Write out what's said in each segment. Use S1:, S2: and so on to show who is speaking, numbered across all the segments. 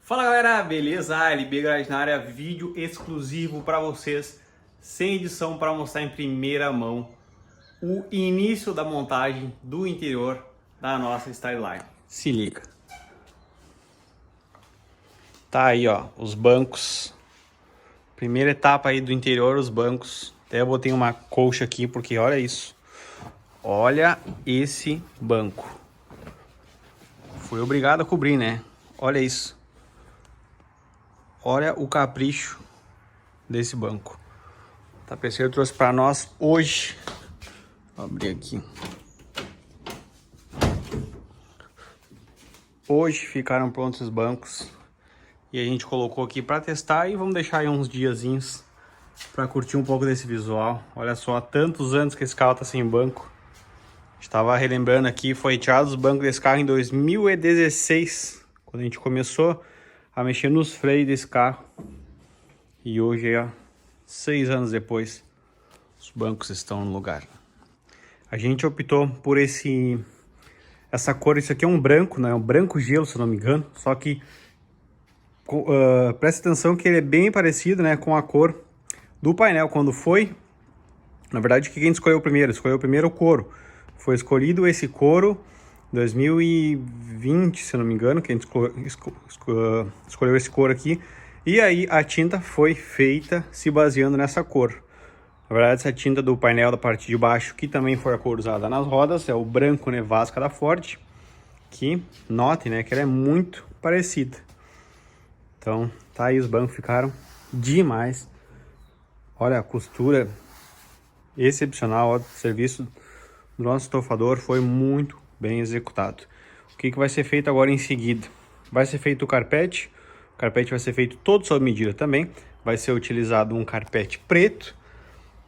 S1: Fala galera, beleza? LB Garage na área, vídeo exclusivo para vocês, sem edição, para mostrar em primeira mão o início da montagem do interior da nossa Styline. Se liga. Tá aí, ó, os bancos. Primeira etapa aí do interior, os bancos. Até eu botei uma colcha aqui porque olha isso. Olha esse banco. Fui obrigado a cobrir, né? Olha isso. Olha o capricho desse banco. O tapeceiro trouxe para nós hoje. Vou abrir aqui. Hoje ficaram prontos os bancos. E a gente colocou aqui para testar e vamos deixar aí uns diazinhos para curtir um pouco desse visual. Olha só, há tantos anos que esse carro tá sem banco. Estava relembrando aqui, foi tirado os bancos desse carro em 2016, quando a gente começou a mexer nos freios desse carro. E hoje, ó, 6 anos depois, os bancos estão no lugar. A gente optou por essa cor. Isso aqui é um branco, né? É um branco gelo, se eu não me engano. Só que presta atenção que ele é bem parecido, né, com a cor do painel. Quando foi, na verdade, quem escolheu primeiro? Escolheu primeiro o couro. Foi escolhido esse couro em 2020, se eu não me engano, que a gente escolheu esse couro aqui. E aí a tinta foi feita se baseando nessa cor. Na verdade, essa tinta do painel da parte de baixo, que também foi a cor usada nas rodas, é o branco Nevasca da Ford. Que, note, né, que ela é muito parecida. Então, tá aí, os bancos ficaram demais. Olha a costura excepcional, ó, o serviço do nosso estofador foi muito bem executado. O que vai ser feito agora em seguida? Vai ser feito o carpete vai ser feito todo sob medida também. Vai ser utilizado um carpete preto.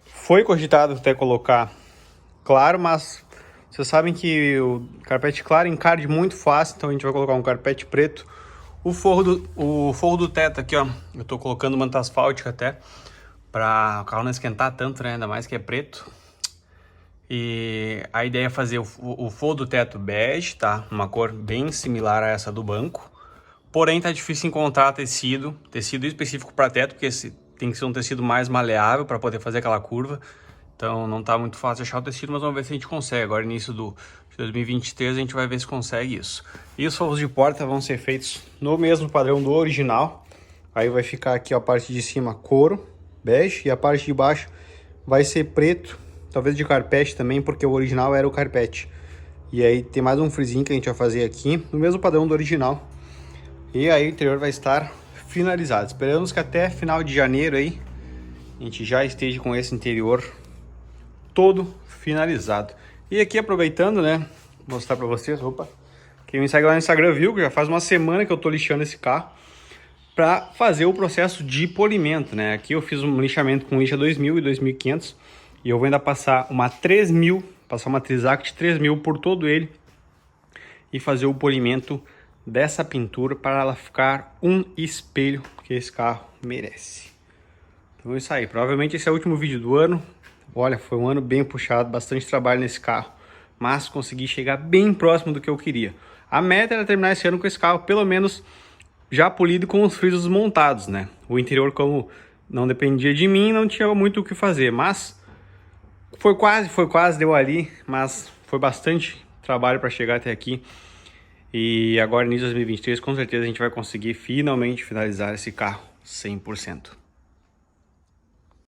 S1: Foi cogitado até colocar claro, mas vocês sabem que o carpete claro encarde muito fácil, então a gente vai colocar um carpete preto. O forro do teto aqui, ó, eu tô colocando manta asfáltica até, para o carro não esquentar tanto, né, ainda mais que é preto. E a ideia é fazer o forro do teto bege, tá? Uma cor bem similar a essa do banco. Porém, tá difícil encontrar tecido específico para teto, porque tem que ser um tecido mais maleável para poder fazer aquela curva. Então, não tá muito fácil achar o tecido, mas vamos ver se a gente consegue. Agora, início de 2023, a gente vai ver se consegue isso. E os forros de porta vão ser feitos no mesmo padrão do original. Aí vai ficar aqui, ó, a parte de cima couro, bege, e a parte de baixo vai ser preto. Talvez de carpete também, porque o original era o carpete. E aí tem mais um frisinho que a gente vai fazer aqui, no mesmo padrão do original. E aí o interior vai estar finalizado. Esperamos que até final de janeiro aí a gente já esteja com esse interior todo finalizado. E aqui aproveitando, né, vou mostrar pra vocês, opa, quem me segue lá no Instagram viu que já faz uma semana que eu tô lixando esse carro para fazer o processo de polimento, né? Aqui eu fiz um lixamento com lixa 2000 e 2500 e eu vou ainda passar uma 3000, passar uma Trizact 3000 por todo ele e fazer o polimento dessa pintura para ela ficar um espelho que esse carro merece. Então é isso aí, provavelmente esse é o último vídeo do ano. Olha, foi um ano bem puxado, bastante trabalho nesse carro, mas consegui chegar bem próximo do que eu queria. A meta era terminar esse ano com esse carro pelo menos já polido com os frisos montados, né? O interior, como não dependia de mim, não tinha muito o que fazer, mas foi quase, deu ali, mas foi bastante trabalho para chegar até aqui. E agora, início de 2023, com certeza a gente vai conseguir finalmente finalizar esse carro 100%.